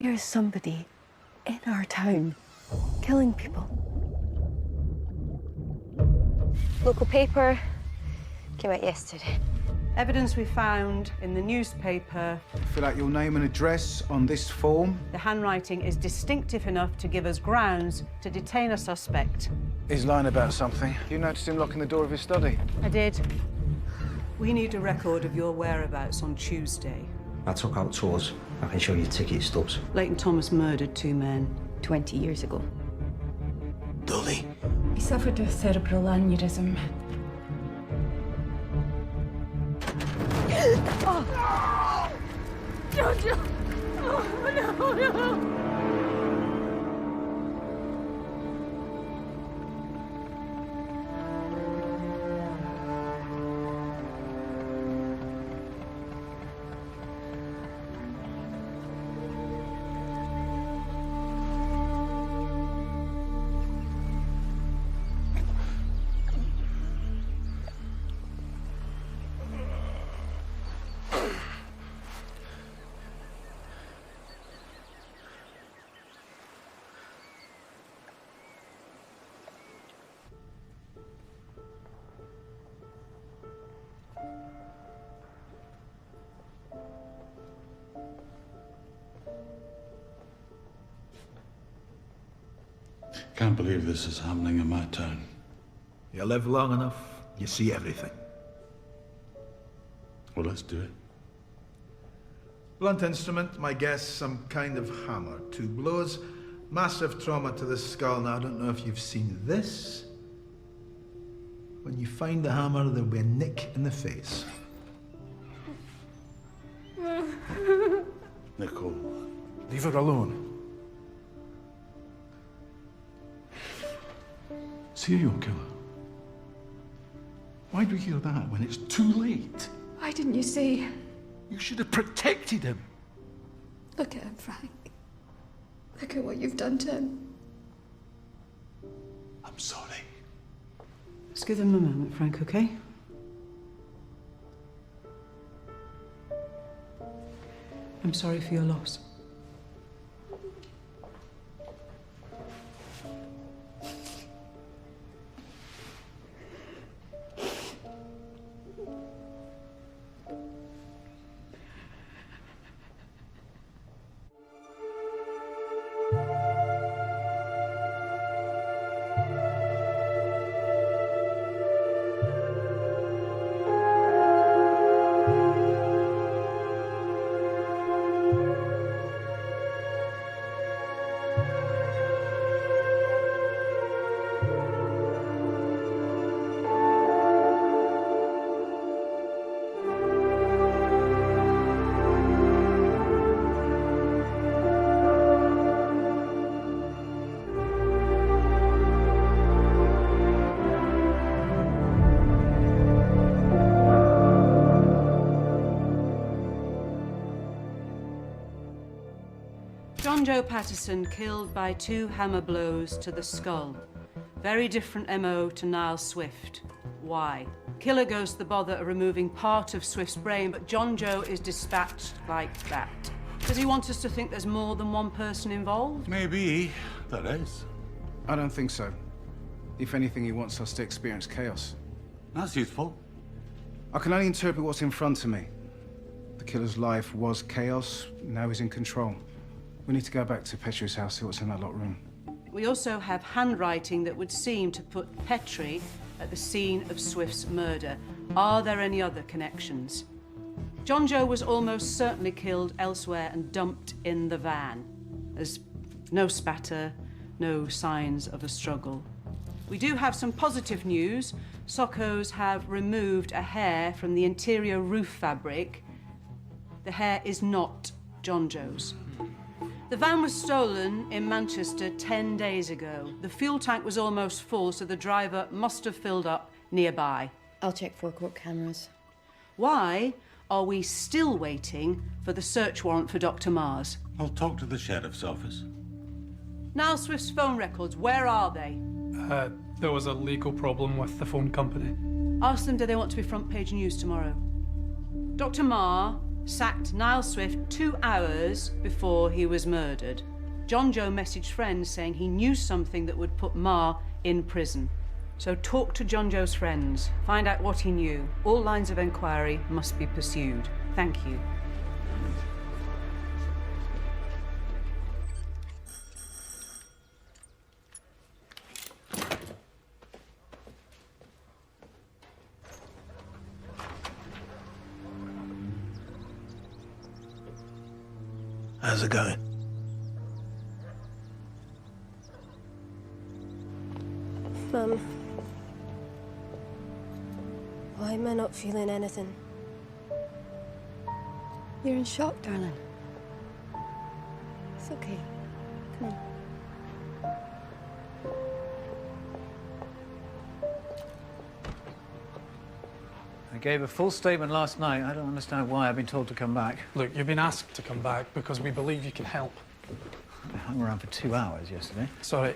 There's somebody in our town killing people. Local paper came out yesterday. Evidence we found in the newspaper. Fill out your name and address on this form. The handwriting is distinctive enough to give us grounds to detain a suspect. He's lying about something. You noticed him locking the door of his study? I did. We need a record of your whereabouts on Tuesday. I took out tours. I can show you ticket stubs. Leighton Thomas murdered 2 men 20 years ago. Dolly. He suffered a cerebral aneurysm. Oh. Jojo! Oh, no. Can't believe this is happening in my town. You live long enough, you see everything. Well, let's do it. Blunt instrument, my guess, some kind of hammer. 2 blows, massive trauma to the skull. Now, I don't know if you've seen this. When you find the hammer, there'll be a nick in the face. Nicole. Leave her alone. Serial killer. Why'd we hear that when it's too late? Why didn't you say? You should have protected him. Look at him, Frank. Look at what you've done to him. I'm sorry. Let's give them a moment, Frank, okay? I'm sorry for your loss. John Joe Patterson killed by 2 hammer blows to the skull. Very different MO to Niall Swift. Why? Killer goes to the bother of removing part of Swift's brain, but John Joe is dispatched like that. Does he want us to think there's more than one person involved? Maybe there is. I don't think so. If anything, he wants us to experience chaos. That's useful. I can only interpret what's in front of me. The killer's life was chaos, now he's in control. We need to go back to Petrie's house, see what's in that locked room. We also have handwriting that would seem to put Petrie at the scene of Swift's murder. Are there any other connections? John Joe was almost certainly killed elsewhere and dumped in the van. There's no spatter, no signs of a struggle. We do have some positive news. Sockos have removed a hair from the interior roof fabric. The hair is not John Joe's. The van was stolen in Manchester 10 days ago. The fuel tank was almost full, so the driver must have filled up nearby. I'll check forecourt cameras. Why are we still waiting for the search warrant for Dr. Mars? I'll talk to the sheriff's office. Niall Swift's phone records, where are they? There was a legal problem with the phone company. Ask them, do they want to be front page news tomorrow? Dr. Marr sacked Niall Swift 2 hours before he was murdered. John Joe messaged friends saying he knew something that would put Ma in prison. So talk to John Joe's friends, find out what he knew. All lines of enquiry must be pursued. Thank you. How's it going? Mum, why am I not feeling anything? You're in shock, darling. It's okay. Come on. I gave a full statement last night. I don't understand why I've been told to come back. Look, you've been asked to come back because we believe you can help. I hung around for 2 hours yesterday. Sorry,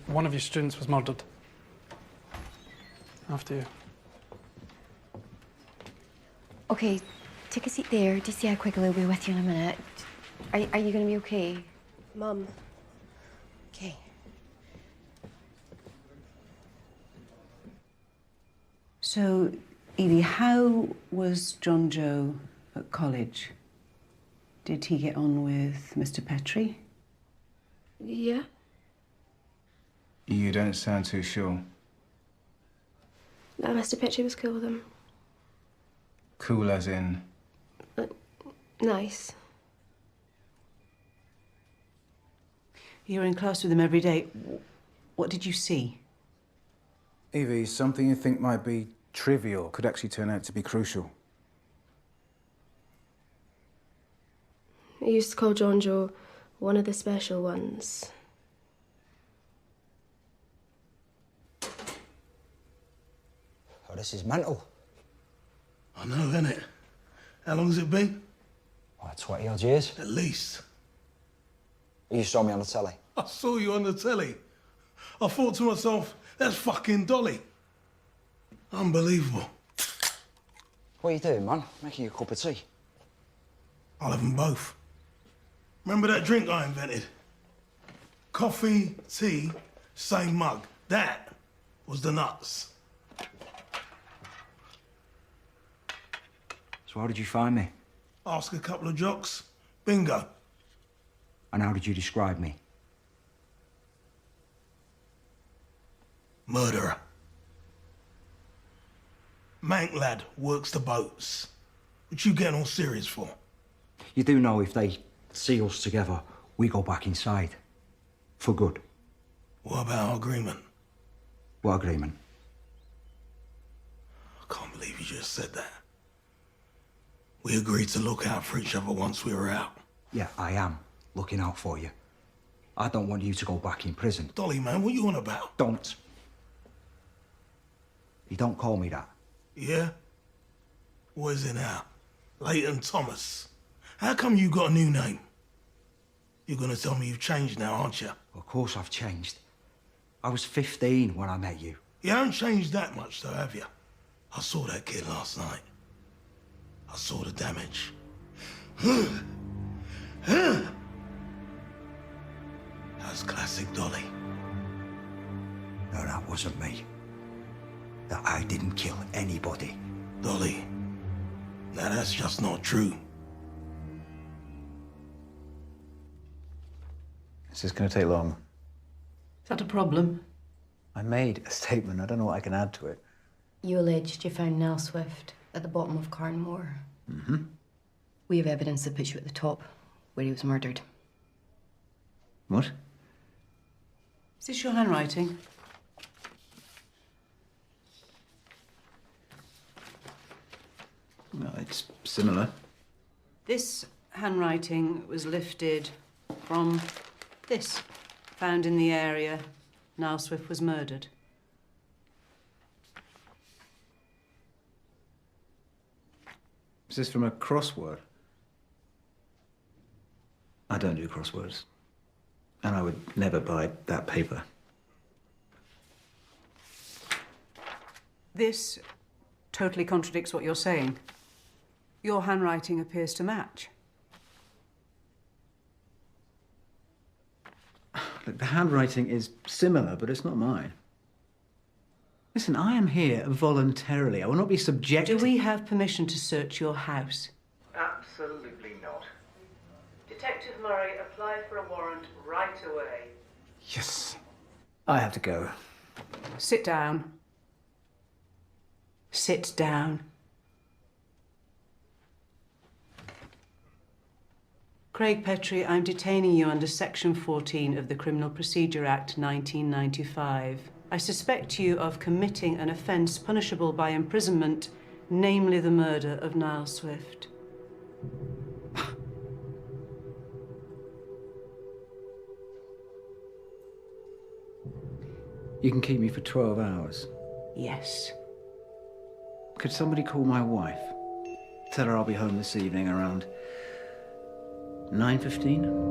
one of your students was murdered. After you. Okay, take a seat there. Just see how quickly we'll be with you in a minute. Are you going to be okay? Mum. Okay. So, Evie, how was John Joe at college? Did he get on with Mr. Petrie? Yeah. You don't sound too sure. No, Mr. Petrie was cool with him. Cool as in? Nice. You were in class with him every day. What did you see? Evie, something you think might be trivial could actually turn out to be crucial. I used to call John Joe one of the special ones. Oh, this is mental. I know, innit? How long's it been? Oh, 20 odd years. At least. You saw me on the telly. I saw you on the telly. I thought to myself, that's fucking Dolly. Unbelievable. What are you doing, man? Making you a cup of tea. I'll have them both. Remember that drink I invented? Coffee, tea, same mug. That was the nuts. So how did you find me? Ask a couple of jocks. Bingo. And how did you describe me? Murderer. Mank lad works the boats. What you getting all serious for? You do know if they see us together, we go back inside. For good. What about our agreement? What agreement? I can't believe you just said that. We agreed to look out for each other once we were out. Yeah, I am looking out for you. I don't want you to go back in prison. Dolly, man, what you on about? Don't. You don't call me that. Yeah? What is it now? Leighton Thomas. How come you got a new name? You're gonna tell me you've changed now, aren't you? Of course I've changed. I was 15 when I met you. You haven't changed that much, though, have you? I saw that kid last night. I saw the damage. That's classic Dolly. No, that wasn't me. That I didn't kill anybody. Dolly, now that's just not true. Is this going to take long? Is that a problem? I made a statement. I don't know what I can add to it. You alleged you found Niall Swift at the bottom of Carnmore. Mm-hmm. We have evidence that puts you at the top, where he was murdered. What? Is this your handwriting? No, it's similar. This handwriting was lifted from this, found in the area Niall Swift was murdered. Is this from a crossword? I don't do crosswords. And I would never buy that paper. This totally contradicts what you're saying. Your handwriting appears to match. Look, the handwriting is similar, but it's not mine. Listen, I am here voluntarily. I will not be subjected... Do we have permission to search your house? Absolutely not. Detective Murray, apply for a warrant right away. Yes. I have to go. Sit down. Sit down. Craig Petrie, I'm detaining you under Section 14 of the Criminal Procedure Act 1995. I suspect you of committing an offence punishable by imprisonment, namely the murder of Niall Swift. You can keep me for 12 hours. Yes. Could somebody call my wife? Tell her I'll be home this evening around 9:15?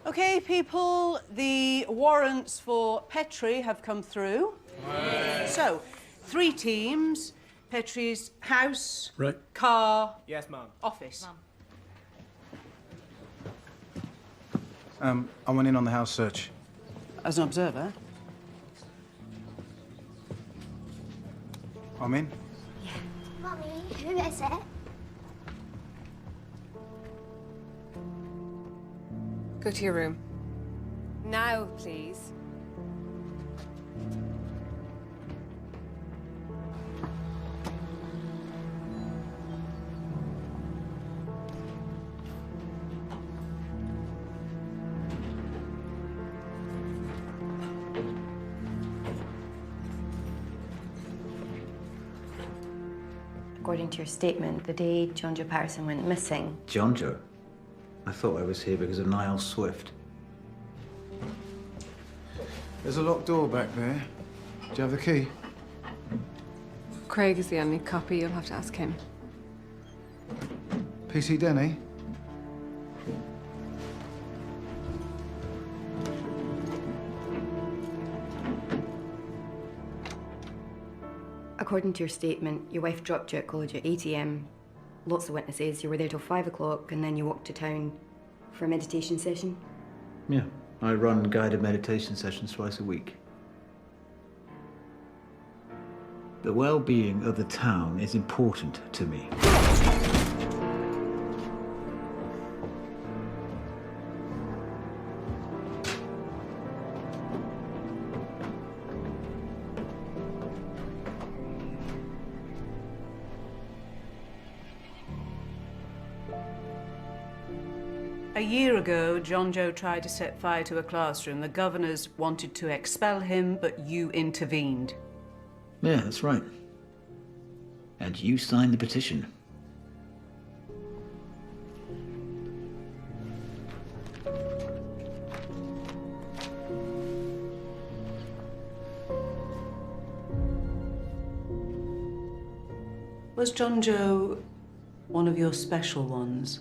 Okay, people, the warrants for Petrie have come through. Right. So, 3 teams. Petrie's house, right. Car, yes, Mum. Office. I went in on the house search. As an observer? I'm in. Yeah. Mummy, who is it? Go to your room. Now, please. According to your statement, the day John Joe Patterson went missing... John Joe? I thought I was here because of Niall Swift. There's a locked door back there. Do you have the key? Craig is the only copy. You'll have to ask him. PC Denny? According to your statement, your wife dropped you at college at 8 a.m. Lots of witnesses. You were there till 5 o'clock and then you walked to town for a meditation session. Yeah, I run guided meditation sessions twice a week. The well-being of the town is important to me. A year ago, John Joe tried to set fire to a classroom. The governors wanted to expel him, but you intervened. Yeah, that's right. And you signed the petition. Was John Joe one of your special ones?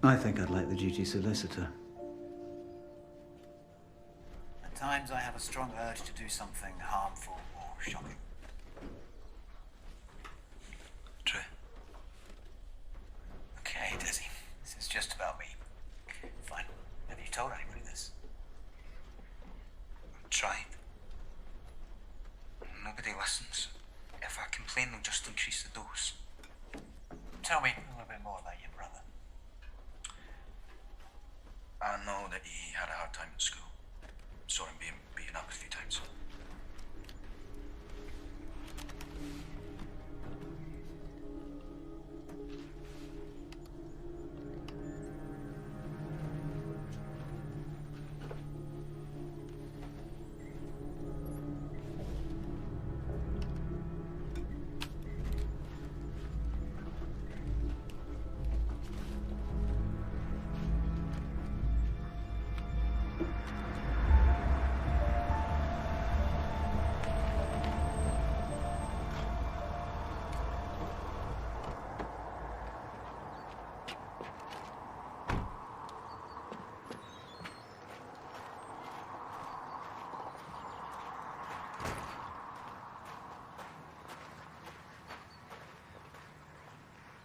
I think I'd like the duty solicitor. At times I have a strong urge to do something harmful or shocking. True. Okay, Desi. This is just about me. Fine. Have you told anybody this? complaint will just increase the dose. Tell me a little bit more about your brother. I know that he had a hard time at school. Saw him being beaten up a few times.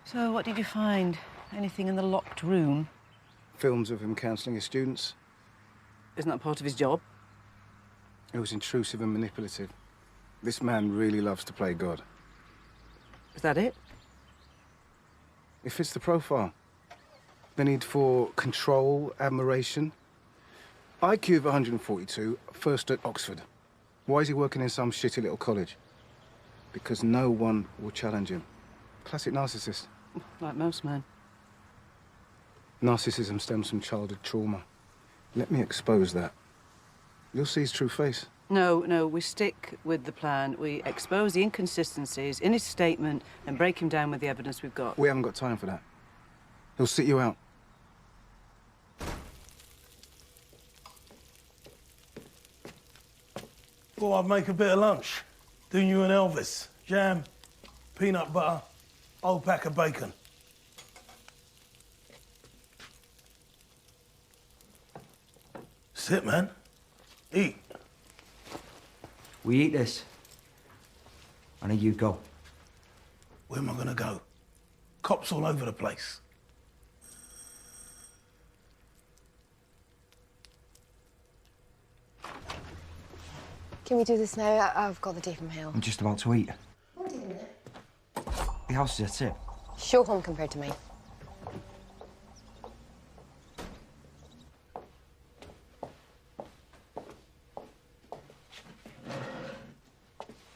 So, what did you find? Anything in the locked room? Films of him counselling his students. Isn't that part of his job? It was intrusive and manipulative. This man really loves to play God. Is that it? It fits the profile. The need for control, admiration. IQ of 142, first at Oxford. Why is he working in some shitty little college? Because no one will challenge him. Classic narcissist. Like most men. Narcissism stems from childhood trauma. Let me expose that. You'll see his true face. No, we stick with the plan. We expose the inconsistencies in his statement and break him down with the evidence we've got. We haven't got time for that. He'll sit you out. Thought I'd make a bit of lunch. Doing you and Elvis. Jam, peanut butter, whole pack of bacon. Sit, man. Eat. We eat this. I need you to go. Where am I gonna go? Cops all over the place. Can we do this now? I've got the day from hell. I'm just about to eat. Hold on a minute. The house is a tip. Show home compared to mine.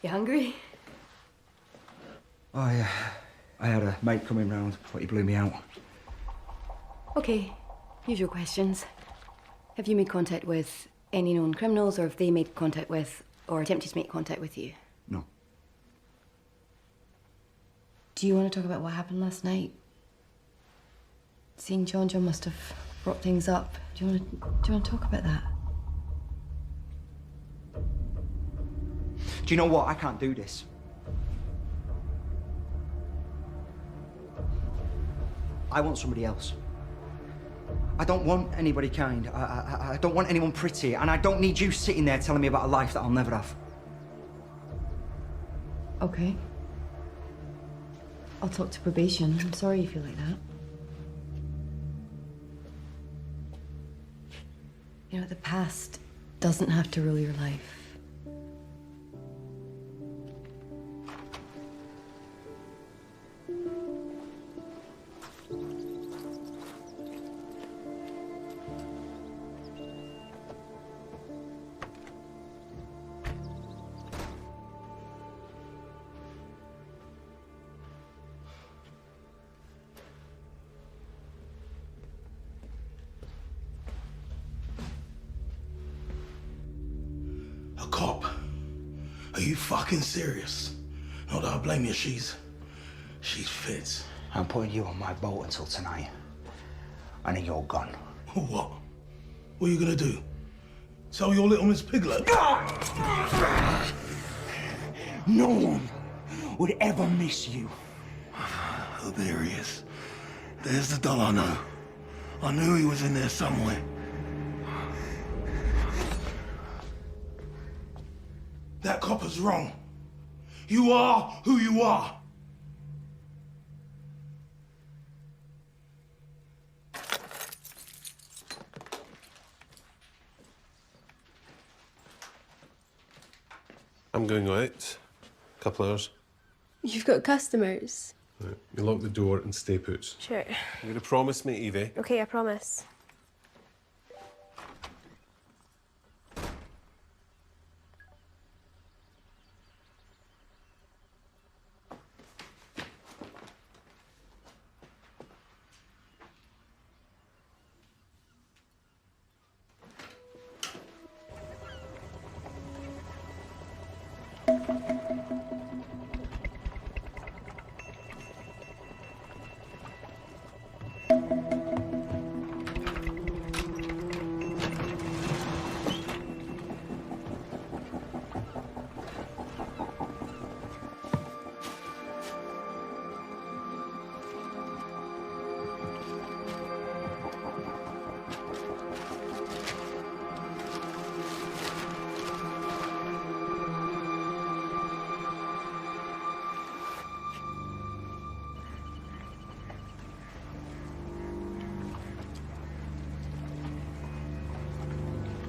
You hungry? Oh, yeah. I had a mate coming round, but he blew me out. Okay, usual questions. Have you made contact with any known criminals, or have they made contact with, or attempted to make contact with you? No. Do you want to talk about what happened last night? Seeing John must have brought things up. Do you want to talk about that? Do you know what? I can't do this. I want somebody else. I don't want anybody kind. I don't want anyone pretty, and I don't need you sitting there telling me about a life that I'll never have. Okay. I'll talk to probation. I'm sorry you feel like that. You know, the past doesn't have to rule your life. A cop? Are you fucking serious? Not that I blame you, she's fit. I'm putting you on my boat until tonight. And then you're gone. What? What are you gonna do? Tell your little Miss Piglet? No one would ever miss you. Oh, there he is. There's the doll I know. I knew he was in there somewhere. That copper's wrong. You are who you are. I'm going out. Couple hours. You've got customers. Right, you lock the door and stay put. Sure. You're gonna promise me, Evie? Okay, I promise.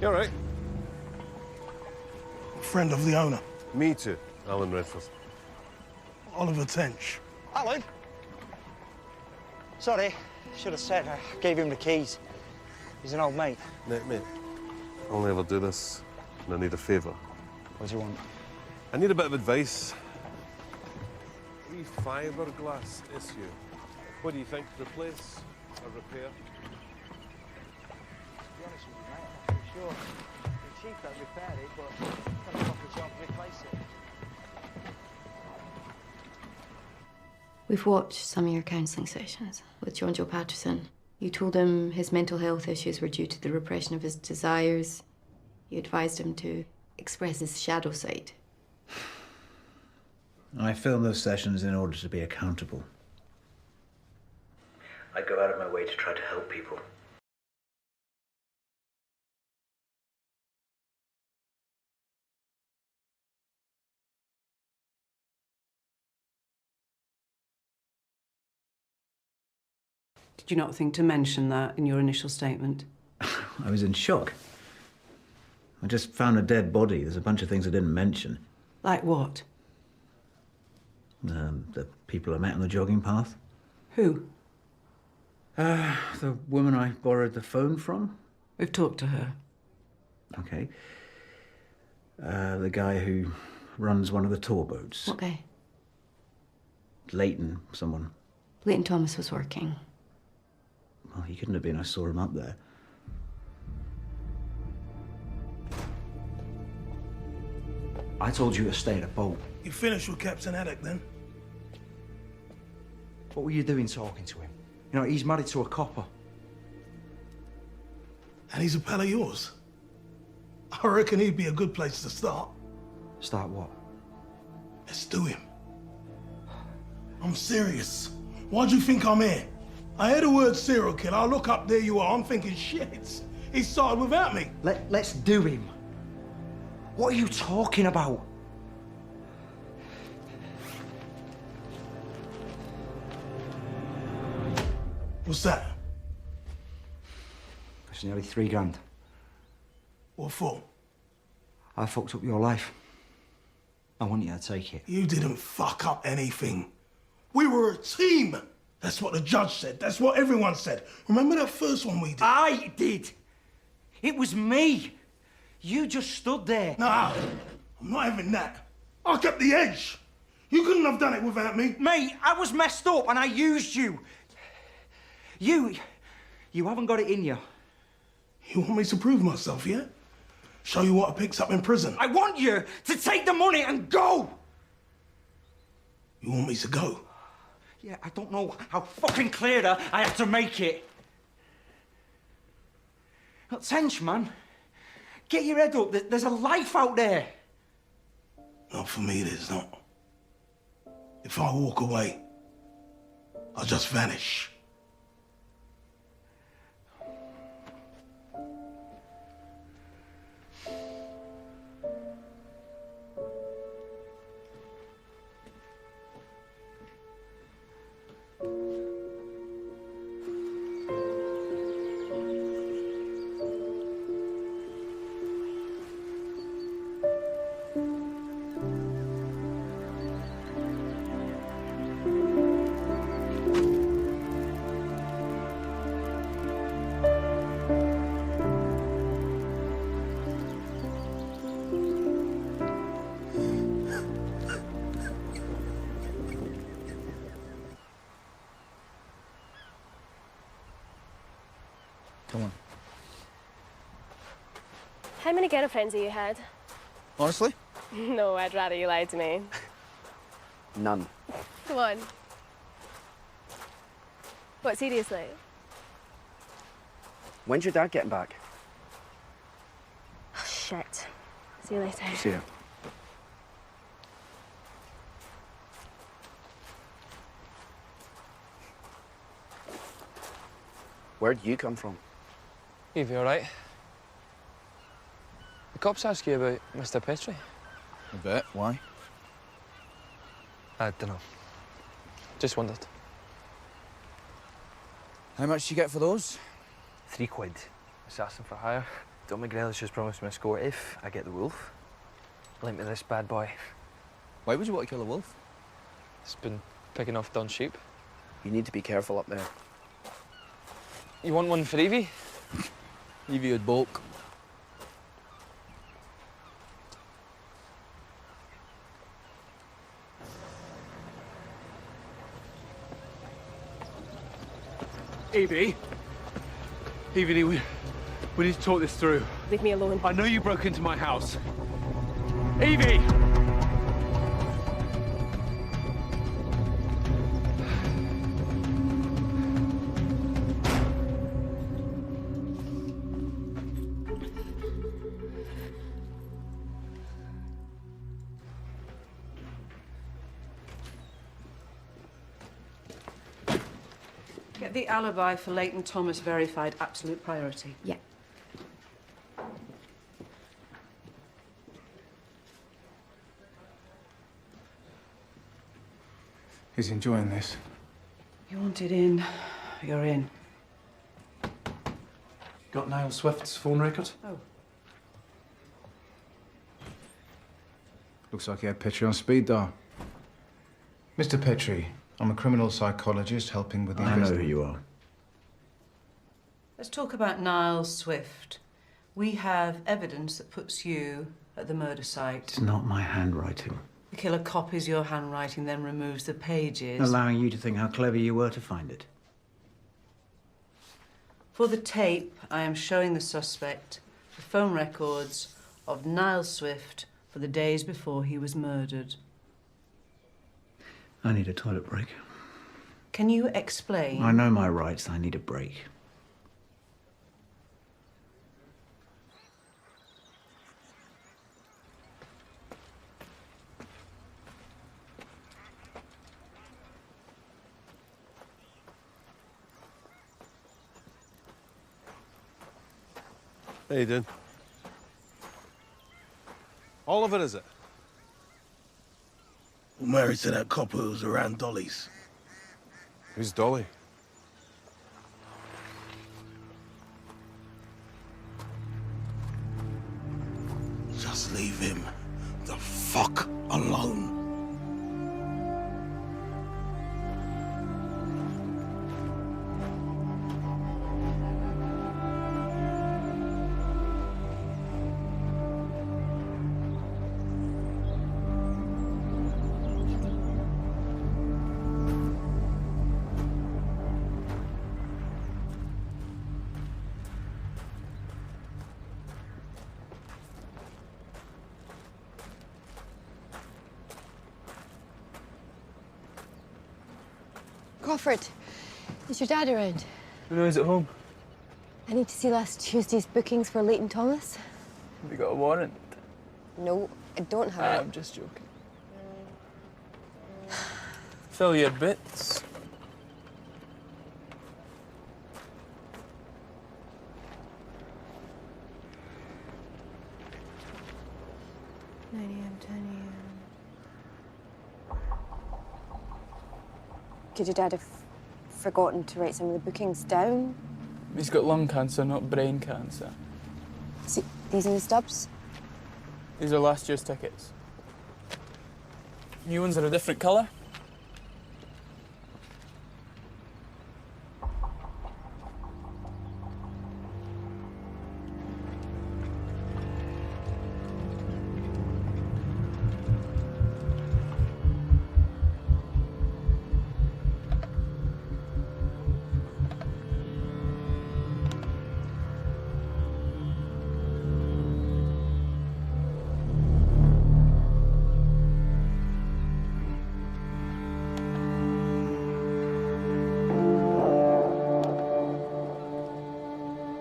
You all right? Friend of the owner. Me too, Alan Redford. Oliver Tench. Alan? Sorry, should have said. I gave him the keys. He's an old mate. Mate, I'll only ever do this when I need a favour. What do you want? I need a bit of advice. A wee fiberglass issue. What do you think? Replace or repair? To be honest with you, mate, I'm not too sure. The chief don't repair it, but it's not a job to replace it. We've watched some of your counselling sessions with John Joe Patterson. You told him his mental health issues were due to the repression of his desires. You advised him to express his shadow side. I filmed those sessions in order to be accountable. I go out of my way to try to help people. Did you not think to mention that in your initial statement? I was in shock. I just found a dead body. There's a bunch of things I didn't mention. Like what? The people I met on the jogging path. Who? The woman I borrowed the phone from. We've talked to her. Okay. The guy who runs one of the tour boats. What guy? Leighton, someone. Leighton Thomas was working. Well, he couldn't have been. I saw him up there. I told you to stay at a boat. You finished with Captain Haddock then? What were you doing talking to him? You know, he's married to a copper. And he's a pal of yours? I reckon he'd be a good place to start. Start what? Let's do him. I'm serious. Why do you think I'm here? I heard the word serial killer. I look up, there you are. I'm thinking, shit, he started without me. Let's do him. What are you talking about? What's that? It's nearly $3 grand. What for? I fucked up your life. I want you to take it. You didn't fuck up anything. We were a team. That's what the judge said. That's what everyone said. Remember that first one we did? I did. It was me. You just stood there. Nah, I'm not having that. I kept the edge. You couldn't have done it without me. Mate, I was messed up and I used you. You haven't got it in you. You want me to prove myself, yeah? Show you what I picked up in prison. I want you to take the money and go. You want me to go? Yeah, I don't know how fucking clearer I have to make it. Look, Tench, man. Get your head up. There's a life out there. Not for me, there's not. If I walk away, I'll just vanish. Come on. How many girlfriends have you had? Honestly? No, I'd rather you lied to me. None. Come on. What, seriously? When's your dad getting back? Oh, shit. See you later. See ya. Where'd you come from? Evie, all right? The cops ask you about Mr. Petrie? A bit. Why? I don't know. Just wondered. How much do you get for those? £3. Assassin for hire. Don McGrail just promised me a score if I get the wolf. Link me this bad boy. Why would you want to kill a wolf? It's been picking off Don's sheep. You need to be careful up there. You want one for Evie? Evie would balk. Evie? Evie, we need to talk this through. Leave me alone. I know you broke into my house. Evie! Get the alibi for Leighton Thomas verified absolute priority. Yeah. He's enjoying this. You wanted in, you're in. Got Niall Swift's phone record? Oh. Looks like he had Petrie on speed dial. Mr. Petrie, I'm a criminal psychologist helping with the I know who you are. Let's talk about Niall Swift. We have evidence that puts you at the murder site. It's not my handwriting. The killer copies your handwriting, then removes the pages. Allowing you to think how clever you were to find it. For the tape, I am showing the suspect the phone records of Niall Swift for the days before he was murdered. I need a toilet break. Can you explain? I know my rights. I need a break. How you doing? Oliver, is it? Married to that cop who was around Dolly's. Who's Dolly? Just leave him the fuck alone. Crawford, is your dad around? No, he's at home. I need to see last Tuesday's bookings for Leighton Thomas. Have you got a warrant? No, I don't have it. I'm just joking. Fill your bits. Could your dad have forgotten to write some of the bookings down? He's got lung cancer, not brain cancer. See, these are the stubs. These are last year's tickets. New ones are a different colour.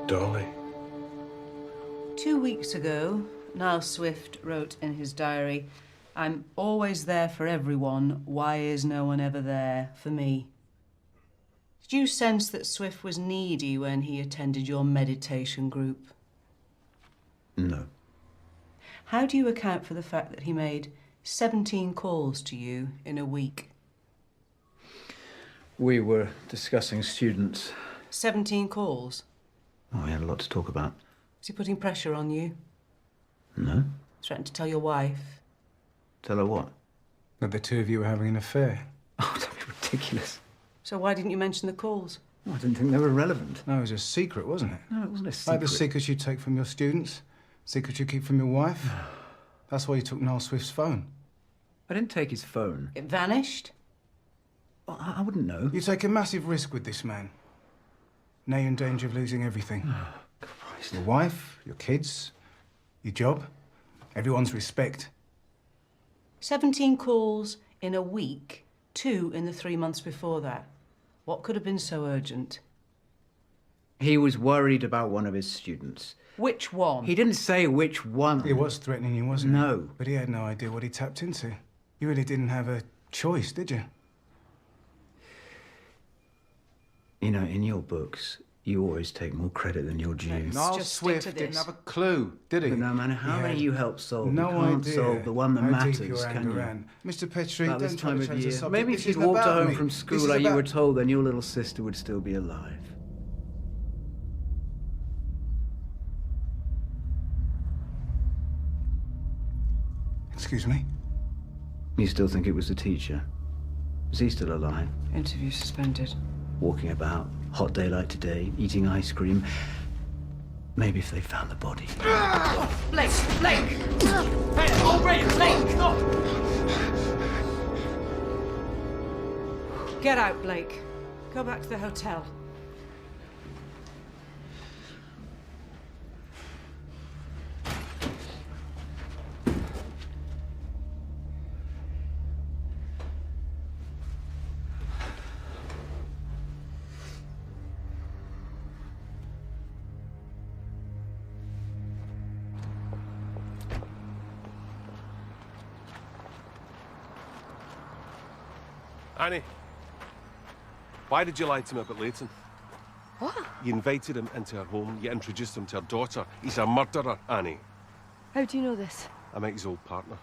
Dolly. 2 weeks ago, Niall Swift wrote in his diary, "I'm always there for everyone. Why is no one ever there for me?" Did you sense that Swift was needy when he attended your meditation group? No. How do you account for the fact that he made 17 calls to you in a week? We were discussing students. 17 calls? Oh, we had a lot to talk about. Was he putting pressure on you? No. Threatened to tell your wife? Tell her what? That the two of you were having an affair. Oh, don't be ridiculous. So why didn't you mention the calls? Oh, I didn't think they were relevant. No, it was a secret, wasn't it? No, it wasn't a secret. Like the secrets you take from your students, secrets you keep from your wife. That's why you took Niall Swift's phone. I didn't take his phone. It vanished? Well, I wouldn't know. You take a massive risk with this man. Now you're in danger of losing everything. Christ. Your wife, your kids, your job, everyone's respect. 17 calls in a week, 2 in the 3 months before that. What could have been so urgent? He was worried about one of his students. Which one? He didn't say which one. He was threatening you, wasn't he? No. But he had no idea what he tapped into. You really didn't have a choice, did you? You know, in your books, you always take more credit than your due. Niall just Swift stick to didn't this. have a clue, did he? But no matter how He many had you help solve, no you can't idea solve the one that how matters, deep your can anger you? ran. Mr. Petrie, About don't this try time to of change the year. subject. Maybe This if you'd isn't walked about home me. from This school is like you about- were told, then your little sister would still be alive. Excuse me? You still think it was the teacher? Is he still alive? Interview suspended. Walking about, hot day like today, eating ice cream. Maybe if they found the body. Blake! Blake! Hey, already, Blake! Get out, Blake. Go back to the hotel. Annie, why did you lie to me about Leighton? What? You invited him into her home, you introduced him to her daughter. He's a murderer, Annie. How do you know this? I met his old partner.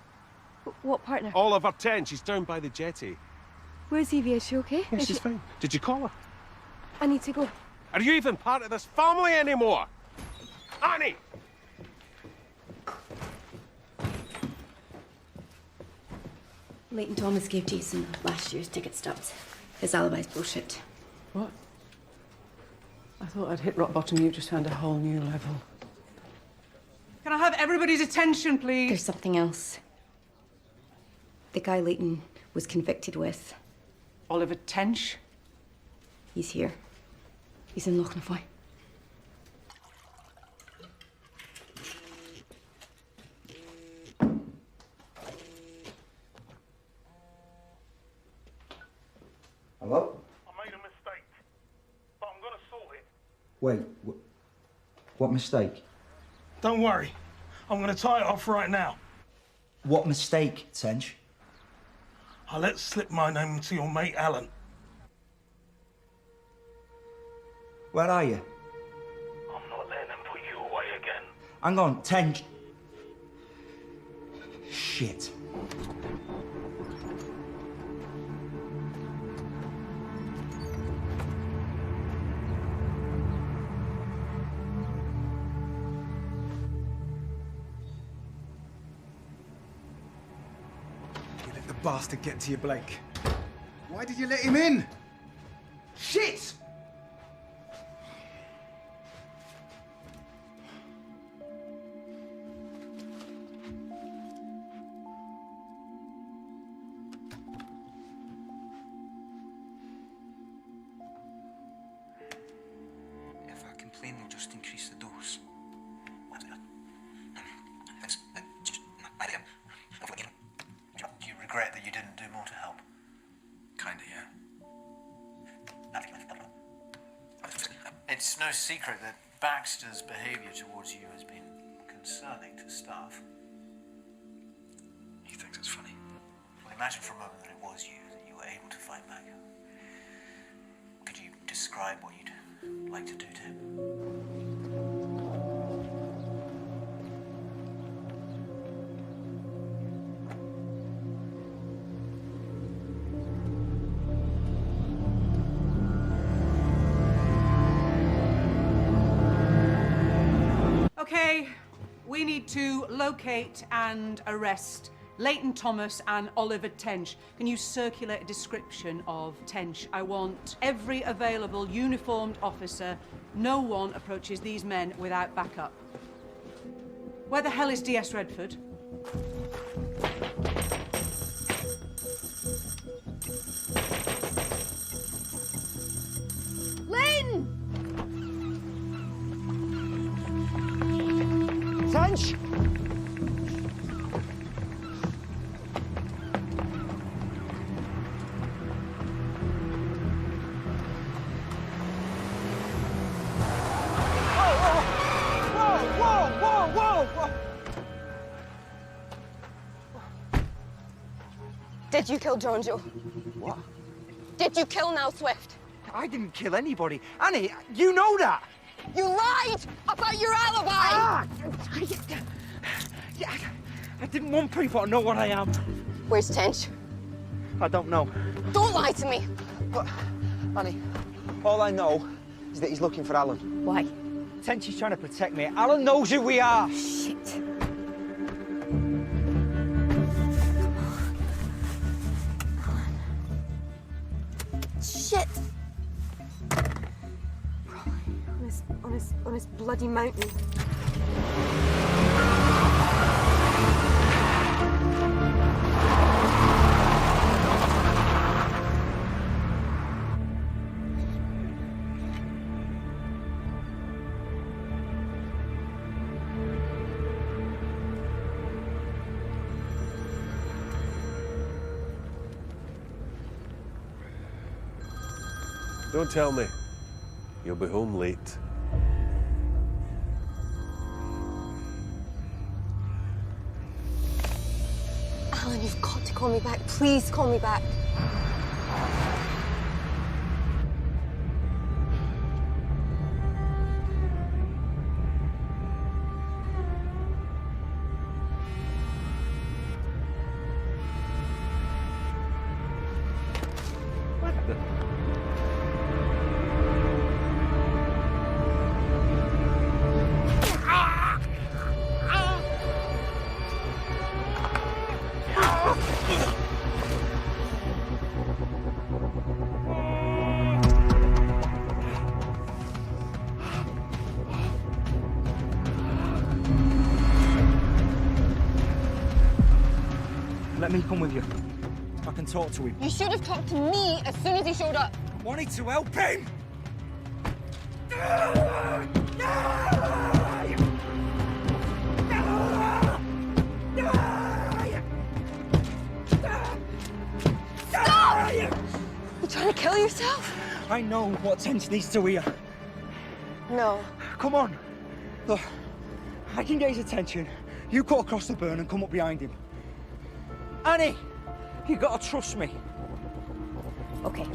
What partner? Oliver 10, she's down by the jetty. Where's Evie? Is she okay? Yeah, Is she's she... fine. Did you call her? I need to go. Are you even part of this family anymore? Annie! Leighton Thomas gave Jason last year's ticket stubs. His alibi's bullshit. What? I thought I'd hit rock bottom. You just found a whole new level. Can I have everybody's attention, please? There's something else. The guy Leighton was convicted with. Oliver Tench? He's here. He's in Loch. Hello? I made a mistake, but I'm gonna sort it. Wait, what mistake? Don't worry. I'm gonna tie it off right now. What mistake, Tench? I let slip my name to your mate Alan. Where are you? I'm not letting them put you away again. Hang on, Tench. Shit. You let the bastard get to you, Blake. Why did you let him in? Shit! If I complain, they'll just increase the dose. Do you regret that you didn't do more to help? Kinda, yeah. It's no secret that Baxter's behaviour towards you has been concerning to staff. He thinks it's funny. Well, imagine for a moment that it was you, that you were able to fight back. Could you describe what you'd like to do to him? Okay, we need to locate and arrest Leighton Thomas and Oliver Tench. Can you circulate a description of Tench? I want every available uniformed officer. No one approaches these men without backup. Where the hell is DS Redford? Leighton! Tench! Whoa! Did you kill John Joe? What? Did you kill Nell Swift? I didn't kill anybody. Annie, you know that! You lied about your alibi! Yeah, I didn't want people to know what I am. Where's Tench? I don't know. Don't lie to me! But, Annie, all I know is that he's looking for Alan. Why? Tench is trying to protect me. Alan knows who we are. Shit. Shit! On his bloody mountain. Don't tell me. You'll be home late. Alan, you've got to call me back. Please call me back. Let me come with you. I can talk to him. You should have talked to me as soon as he showed up. I wanted to help him! Stop! You trying to kill yourself? I know what Tench needs to hear. No. Come on. Look, I can get his attention. You cut across the burn and come up behind him. Annie, you gotta trust me. Okay.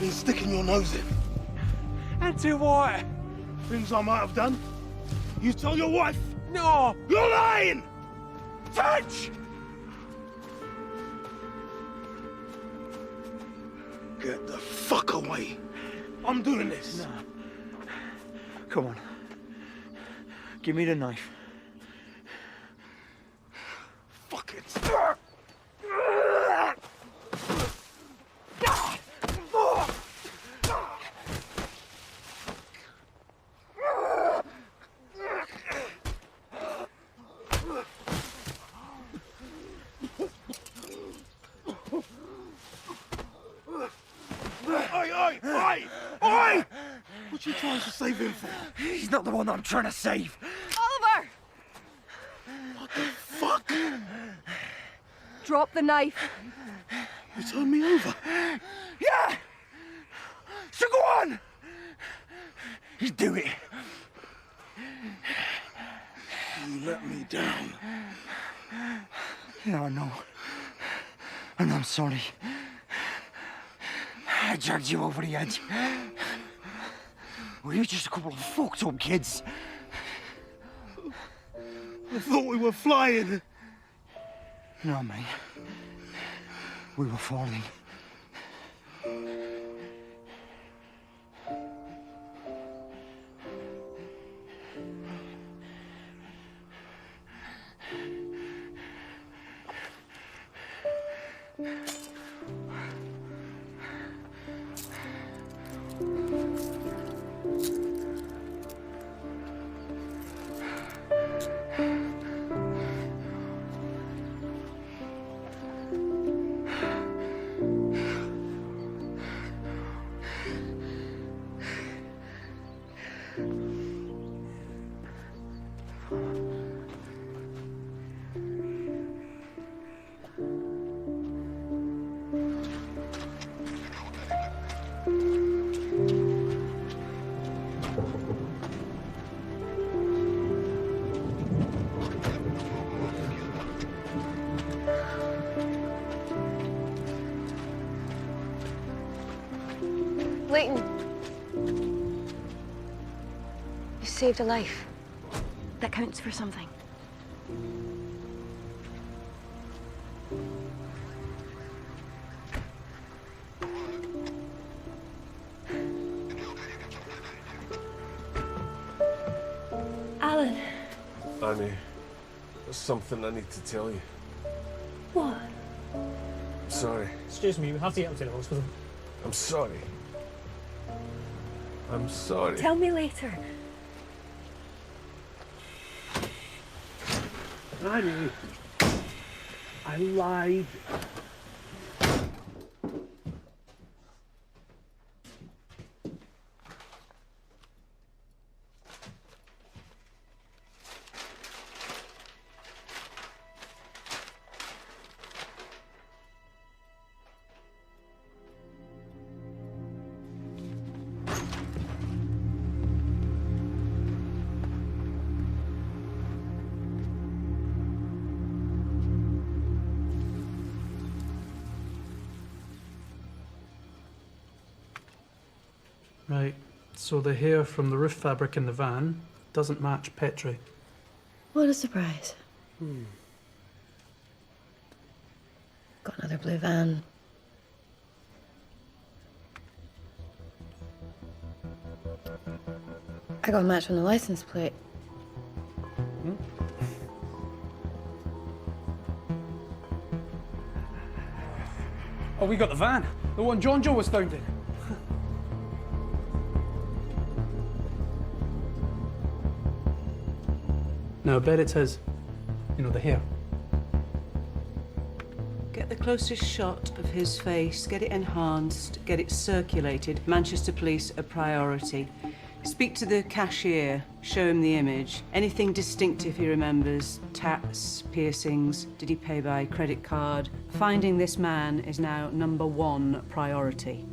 Been sticking your nose in. And do what? Things I might have done. You tell your wife. No! You're lying! Tench! Get the fuck away. I'm doing this. No. Come on. Give me the knife. Fuck it. What you trying to save him for? He's not the one that I'm trying to save. Oliver! What the fuck? Drop the knife. You turned me over. Yeah! So go on! You do it. You let me down. Yeah, I know. And I'm sorry. I dragged you over the edge. We were just a couple of fucked up kids. I thought we were flying. No, mate. We were falling. Leighton. You saved a life. That counts for something. Alan. Annie, there's something I need to tell you. What? I'm sorry. Excuse me, we have to get him to the hospital. I'm sorry. I'm sorry. Tell me later. Annie, I lied. Right, so the hair from the roof fabric in the van doesn't match Petrie. What a surprise. Got another blue van. I got a match on the license plate. Oh, we got the van. The one John Joe was found in. Now, I bet it's his. You know, the hair. Get the closest shot of his face, get it enhanced, get it circulated. Manchester Police a priority. Speak to the cashier, show him the image. Anything distinctive he remembers, tats, piercings, did he pay by credit card? Finding this man is now #1 priority.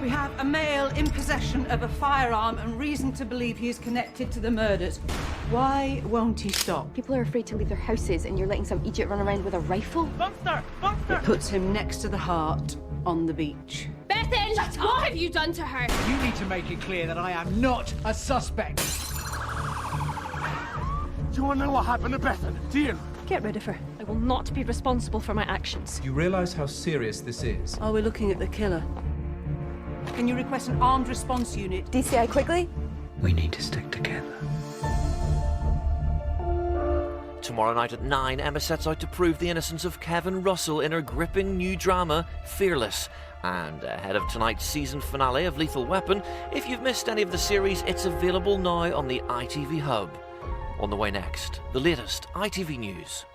We have a male in possession of a firearm and reason to believe he is connected to the murders. Why won't he stop? People are afraid to leave their houses, and you're letting some idiot run around with a rifle? Monster! Monster! It puts him next to the heart on the beach. Bethan! What have you done to her? You need to make it clear that I am not a suspect. Do you want to know what happened to Bethan? Do you? Get rid of her. I will not be responsible for my actions. You realise how serious this is? Are we looking at the killer? Can you request an armed response unit? DCI quickly? We need to stick together. Tomorrow night at 9, Emma sets out to prove the innocence of Kevin Russell in her gripping new drama, Fearless. And ahead of tonight's season finale of Lethal Weapon, if you've missed any of the series, it's available now on the ITV Hub. On the way next, the latest ITV news.